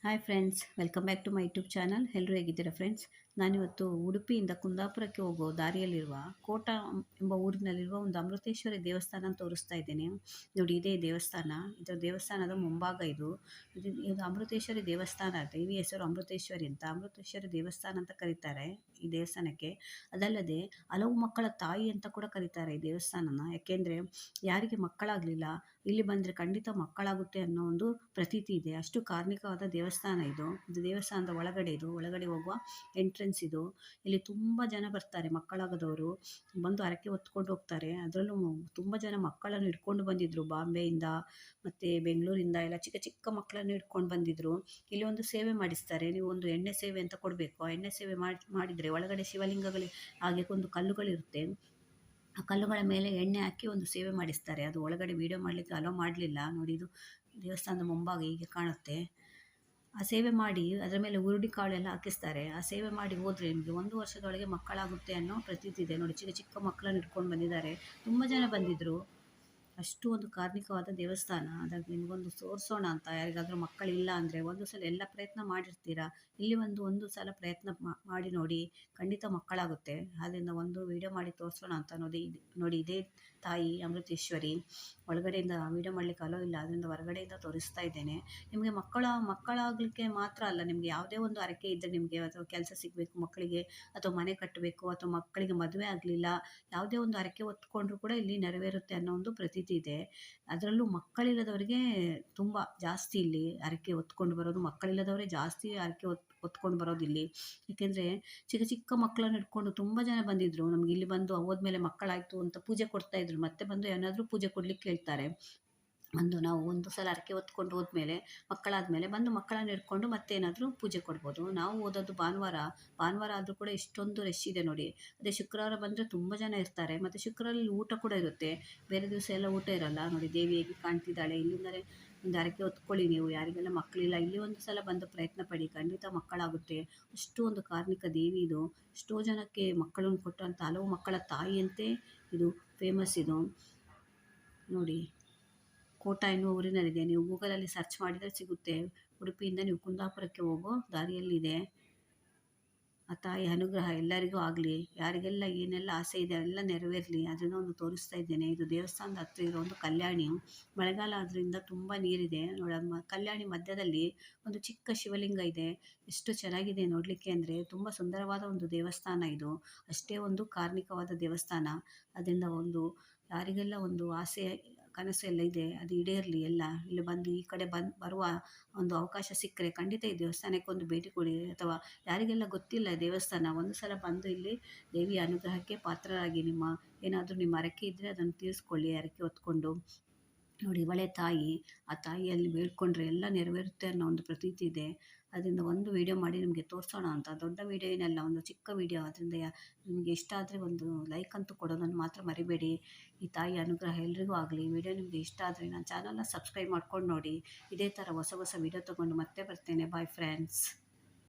Hi friends, welcome back to my YouTube channel. ಎಲ್ಲರೂ ಹೇಗಿದ್ದೀರಾ friends? ನಾನಿವತ್ತು ಉಡುಪಿಯಿಂದ ಕುಂದಾಪುರಕ್ಕೆ ಹೋಗೋ ದಾರಿಯಲ್ಲಿರುವ ಕೋಟ ಎಂಬ ಊರಿನಲ್ಲಿರುವ ಒಂದು ಅಮೃತೇಶ್ವರಿ ದೇವಸ್ಥಾನ ತೋರಿಸ್ತಾ ಇದ್ದೇನೆ. ನೋಡಿ, ಇದೇ ದೇವಸ್ಥಾನ. ಇದರ ದೇವಸ್ಥಾನದ ಮುಂಭಾಗ ಇದು ಅಮೃತೇಶ್ವರಿ ದೇವಸ್ಥಾನ. ದೇವಿ ಹೆಸರು ಅಮೃತೇಶ್ವರಿ ಅಂತ. ಅಮೃತೇಶ್ವರಿ ದೇವಸ್ಥಾನ ಅಂತ ಕರೀತಾರೆ ಈ ದೇವಸ್ಥಾನಕ್ಕೆ. ಅದಲ್ಲದೆ ಹಲವು ಮಕ್ಕಳ ತಾಯಿ ಅಂತ ಕೂಡ ಕರೀತಾರೆ ಈ ದೇವಸ್ಥಾನನ. ಯಾಕೆಂದರೆ ಯಾರಿಗೆ ಮಕ್ಕಳಾಗಲಿಲ್ಲ, ಇಲ್ಲಿ ಬಂದರೆ ಖಂಡಿತ ಮಕ್ಕಳಾಗುತ್ತೆ ಅನ್ನೋ ಒಂದು ಪ್ರತೀತಿ ಇದೆ. ಅಷ್ಟು ಕಾರ್ಮಿಕವಾದ ದೇವಸ್ಥಾನ ಇದು. ದೇವಸ್ಥಾನದ ಒಳಗಡೆ ಹೋಗುವ ಎಂಟ್ರೆನ್ಸ್ ಇದು. ಇಲ್ಲಿ ತುಂಬ ಜನ ಬರ್ತಾರೆ, ಮಕ್ಕಳಾಗದವರು ಬಂದು ಹರಕೆ ಹೊತ್ಕೊಂಡು ಹೋಗ್ತಾರೆ. ಅದರಲ್ಲೂ ತುಂಬ ಜನ ಮಕ್ಕಳನ್ನು ಹಿಡ್ಕೊಂಡು ಬಂದಿದ್ರು, ಬಾಂಬೆಯಿಂದ ಮತ್ತು ಬೆಂಗಳೂರಿಂದ ಎಲ್ಲ ಚಿಕ್ಕ ಚಿಕ್ಕ ಮಕ್ಕಳನ್ನು ಹಿಡ್ಕೊಂಡು ಬಂದಿದ್ರು. ಇಲ್ಲಿ ಒಂದು ಸೇವೆ ಮಾಡಿಸ್ತಾರೆ. ನೀವು ಒಂದು ಎಣ್ಣೆ ಸೇವೆ ಅಂತ ಕೊಡಬೇಕು. ಆ ಎಣ್ಣೆ ಸೇವೆ ಮಾಡಿದರೆ ಒಳಗಡೆ ಶಿವಲಿಂಗಗಳು ಹಾಗೆ ಒಂದು ಕಲ್ಲುಗಳಿರುತ್ತೆ. ಆ ಕಲ್ಲುಗಳ ಮೇಲೆ ಎಣ್ಣೆ ಹಾಕಿ ಒಂದು ಸೇವೆ ಮಾಡಿಸ್ತಾರೆ. ಅದು ಒಳಗಡೆ ವೀಡಿಯೋ ಮಾಡಲಿಕ್ಕೆ ಅಲೋ ಮಾಡಲಿಲ್ಲ. ನೋಡಿ, ಇದು ದೇವಸ್ಥಾನದ ಮುಂಭಾಗ ಹೀಗೆ ಕಾಣುತ್ತೆ. ಆ ಸೇವೆ ಮಾಡಿ ಅದರ ಮೇಲೆ ಹುರುಳಿ ಕಾಳೆಲ್ಲ ಹಾಕಿಸ್ತಾರೆ. ಆ ಸೇವೆ ಮಾಡಿ ಹೋದರೆ ನಿಮಗೆ 1 ವರ್ಷದೊಳಗೆ ಮಕ್ಕಳಾಗುತ್ತೆ ಅನ್ನೋ ಪ್ರತೀತಿ ಇದೆ. ನೋಡಿ, ಚಿಕ್ಕ ಚಿಕ್ಕ ಮಕ್ಕಳನ್ನು ಇಟ್ಕೊಂಡು ಬಂದಿದ್ದಾರೆ. ತುಂಬ ಜನ ಬಂದಿದ್ದರು. ಅಷ್ಟು ಒಂದು ಕಾರ್ಮಿಕವಾದ ದೇವಸ್ಥಾನ. ಅದಾಗಿ ನಿಮಗೊಂದು ತೋರಿಸೋಣ ಅಂತ. ಯಾರಿಗಾದರೂ ಮಕ್ಕಳಿಲ್ಲ ಅಂದರೆ ಒಂದು ಸಲ ಎಲ್ಲ ಪ್ರಯತ್ನ ಮಾಡಿರ್ತೀರಾ, ಇಲ್ಲಿ ಒಂದು ಸಲ ಪ್ರಯತ್ನ ಮಾಡಿ ನೋಡಿ, ಖಂಡಿತ ಮಕ್ಕಳಾಗುತ್ತೆ. ಆದ್ದರಿಂದ ಒಂದು ವಿಡಿಯೋ ಮಾಡಿ ತೋರಿಸೋಣ ಅಂತ. ನೋಡಿ, ಇದೇ ತಾಯಿ ಅಮೃತೇಶ್ವರಿ. ಒಳಗಡೆಯಿಂದ ವಿಡಿಯೋ ಮಾಡಲಿಕ್ಕೆ ಅಲೋ ಇಲ್ಲ, ಅದರಿಂದ ಹೊರಗಡೆಯಿಂದ ತೋರಿಸ್ತಾ ಇದ್ದೇನೆ. ನಿಮಗೆ ಮಕ್ಕಳಾಗಲಿಕ್ಕೆ ಮಾತ್ರ ಅಲ್ಲ, ನಿಮಗೆ ಯಾವುದೇ ಒಂದು ಹರಕೆ ಇದ್ದರೆ, ನಿಮಗೆ ಅಥವಾ ಕೆಲಸ ಸಿಗಬೇಕು ಮಕ್ಕಳಿಗೆ, ಅಥವಾ ಮನೆ ಕಟ್ಟಬೇಕು, ಅಥವಾ ಮಕ್ಕಳಿಗೆ ಮದುವೆ ಆಗಲಿಲ್ಲ, ಯಾವುದೇ ಒಂದು ಹರಕೆ ಹೊತ್ಕೊಂಡ್ರೂ ಕೂಡ ಇಲ್ಲಿ ನೆರವೇರುತ್ತೆ ಅನ್ನೋ ಒಂದು ಪ್ರತೀತಿ ಇದೆ. ಅದರಲ್ಲೂ ಮಕ್ಕಳಿಲ್ಲದವರಿಗೆ ತುಂಬ ಜಾಸ್ತಿ ಇಲ್ಲಿ ಹರಕೆ ಹೊತ್ಕೊಂಡು ಬರೋದು. ಮಕ್ಕಳಿಲ್ಲದವರೇ ಜಾಸ್ತಿ ಹರಕೆ ಹೊತ್ಕೊಂಡು ಬರೋದಿಲ್ಲಿ. ಏಕೆಂದರೆ ಚಿಕ್ಕ ಚಿಕ್ಕ ಮಕ್ಕಳನ್ನು ಹಿಡ್ಕೊಂಡು ತುಂಬ ಜನ ಬಂದಿದ್ದರು. ನಮ್ಗೆ ಇಲ್ಲಿ ಬಂದು ಹೋದ್ಮೇಲೆ ಮಕ್ಕಳಾಯಿತು ಅಂತ ಪೂಜೆ ಕೊಡ್ತಾಯಿದ್ರು. ಮತ್ತೆ ಬಂದು ಏನಾದರೂ ಪೂಜೆ ಕೊಡ್ಲಿಕ್ಕೆ ಹೇಳ್ತಾರೆ. ನಾವು ಒಂದು ಸಲ ಹರಕೆ ಹೊತ್ಕೊಂಡು ಹೋದ್ಮೇಲೆ, ಮಕ್ಕಳಾದಮೇಲೆ ಬಂದು ಮಕ್ಕಳನ್ನು ಹಿಡ್ಕೊಂಡು ಮತ್ತೇನಾದರೂ ಪೂಜೆ ಕೊಡ್ಬೋದು. ನಾವು ಓದೋದು ಭಾನುವಾರ ಆದರೂ ಕೂಡ ಇಷ್ಟೊಂದು ರಶ್ ಇದೆ ನೋಡಿ. ಅದೇ ಶುಕ್ರವಾರ ಬಂದರೆ ತುಂಬ ಜನ ಇರ್ತಾರೆ. ಮತ್ತು ಶುಕ್ರವಾರಲ್ಲಿ ಊಟ ಕೂಡ ಇರುತ್ತೆ. ಬೇರೆ ದಿವಸ ಎಲ್ಲ ಊಟ ಇರಲ್ಲ. ನೋಡಿ, ದೇವಿ ಹೇಗೆ ಕಾಣ್ತಿದ್ದಾಳೆ. ಇಲ್ಲಿಂದಲೇ ಒಂದು ಹರಕೆ ಹೊತ್ಕೊಳ್ಳಿ ನೀವು. ಯಾರಿಗೆಲ್ಲ ಮಕ್ಕಳಿಲ್ಲ, ಇಲ್ಲಿ ಒಂದು ಸಲ ಬಂದು ಪ್ರಯತ್ನ ಪಡಿ, ಖಂಡಿತ ಮಕ್ಕಳಾಗುತ್ತೆ. ಅಷ್ಟು ಒಂದು ಕಾರ್ಮಿಕ ದೇವಿ ಇದು. ಎಷ್ಟೋ ಜನಕ್ಕೆ ಮಕ್ಕಳನ್ನು ಕೊಟ್ಟಂಥ ಹಲವು ಮಕ್ಕಳ ತಾಯಿಯಂತೆ ಇದು ಫೇಮಸ್ ಇದು. ನೋಡಿ, ಕೋಟ ಎನ್ನುವ ಊರಿನಲ್ಲಿದೆ. ನೀವು ಗೂಗಲಲ್ಲಿ ಸರ್ಚ್ ಮಾಡಿದರೆ ಸಿಗುತ್ತೆ. ಉಡುಪಿಯಿಂದ ನೀವು ಕುಂದಾಪುರಕ್ಕೆ ಹೋಗೋ ದಾರಿಯಲ್ಲಿದೆ. ಆ ತಾಯಿ ಅನುಗ್ರಹ ಎಲ್ಲರಿಗೂ ಆಗಲಿ. ಯಾರಿಗೆಲ್ಲ ಏನೆಲ್ಲ ಆಸೆ ಇದೆ ಎಲ್ಲ ನೆರವೇರಲಿ, ಅದನ್ನು ಒಂದು ತೋರಿಸ್ತಾ ಇದ್ದೇನೆ. ಇದು ದೇವಸ್ಥಾನದ ಹತ್ರ ಇರೋ ಒಂದು ಕಲ್ಯಾಣಿ. ಮಳೆಗಾಲ ಆದ್ದರಿಂದ ತುಂಬ ನೀರಿದೆ. ನೋಡಮ್ಮ, ಕಲ್ಯಾಣಿ ಮಧ್ಯದಲ್ಲಿ ಒಂದು ಚಿಕ್ಕ ಶಿವಲಿಂಗ ಇದೆ. ಎಷ್ಟು ಚೆನ್ನಾಗಿದೆ ನೋಡಲಿಕ್ಕೆ ಅಂದರೆ. ತುಂಬ ಸುಂದರವಾದ ಒಂದು ದೇವಸ್ಥಾನ ಇದು. ಅಷ್ಟೇ ಒಂದು ಕಾರ್ಮಿಕವಾದ ದೇವಸ್ಥಾನ. ಅದರಿಂದ ಯಾರಿಗೆಲ್ಲ ಒಂದು ಆಸೆ ಕನಸು ಎಲ್ಲ ಇದೆ, ಅದು ಈಡೇರಲಿ ಎಲ್ಲ. ಇಲ್ಲಿ ಬಂದು ಈ ಕಡೆ ಬರುವ ಒಂದು ಅವಕಾಶ ಸಿಕ್ಕರೆ ಖಂಡಿತ ಈ ದೇವಸ್ಥಾನಕ್ಕೆ ಒಂದು ಭೇಟಿ ಕೊಡಿ. ಅಥವಾ ಯಾರಿಗೆಲ್ಲ ಗೊತ್ತಿಲ್ಲ ದೇವಸ್ಥಾನ, ಒಂದು ಸಲ ಬಂದು ಇಲ್ಲಿ ದೇವಿಯ ಅನುಗ್ರಹಕ್ಕೆ ಪಾತ್ರರಾಗಿ, ಏನಾದರೂ ನಿಮ್ಮ ಹರಕೆ ಇದ್ದರೆ ಅದನ್ನು ತೀರಿಸ್ಕೊಳ್ಳಿ ಹರಕೆ ಹೊತ್ಕೊಂಡು. ನೋಡಿ, ಒಳ್ಳೆ ತಾಯಿ. ಆ ತಾಯಿಯಲ್ಲಿ ಬೇಡ್ಕೊಂಡ್ರೆ ಎಲ್ಲ ನೆರವೇರುತ್ತೆ ಅನ್ನೋ ಒಂದು ಪ್ರತೀತಿ ಇದೆ. ಅದರಿಂದ ಒಂದು ವಿಡಿಯೋ ಮಾಡಿ ನಿಮಗೆ ತೋರಿಸೋಣ ಅಂತ. ದೊಡ್ಡ ವಿಡಿಯೋ ಏನಲ್ಲ, ಒಂದು ಚಿಕ್ಕ ವಿಡಿಯೋ. ಅದರಿಂದ ನಿಮಗೆ ಇಷ್ಟ ಆದರೆ ಒಂದು ಲೈಕ್ ಅಂತೂ ಕೊಡೋದನ್ನು ಮಾತ್ರ ಮರಿಬೇಡಿ. ಈ ತಾಯಿ ಅನುಗ್ರಹ ಎಲ್ರಿಗೂ ಆಗಲಿ. ವಿಡಿಯೋ ನಿಮಗೆ ಇಷ್ಟ ಆದರೆ ನನ್ನ ಚಾನಲ್ನ ಸಬ್ಸ್ಕ್ರೈಬ್ ಮಾಡ್ಕೊಂಡು ನೋಡಿ. ಇದೇ ಥರ ಹೊಸ ವಿಡಿಯೋ ತೊಗೊಂಡು ಮತ್ತೆ ಬರ್ತೇನೆ. Bye friends.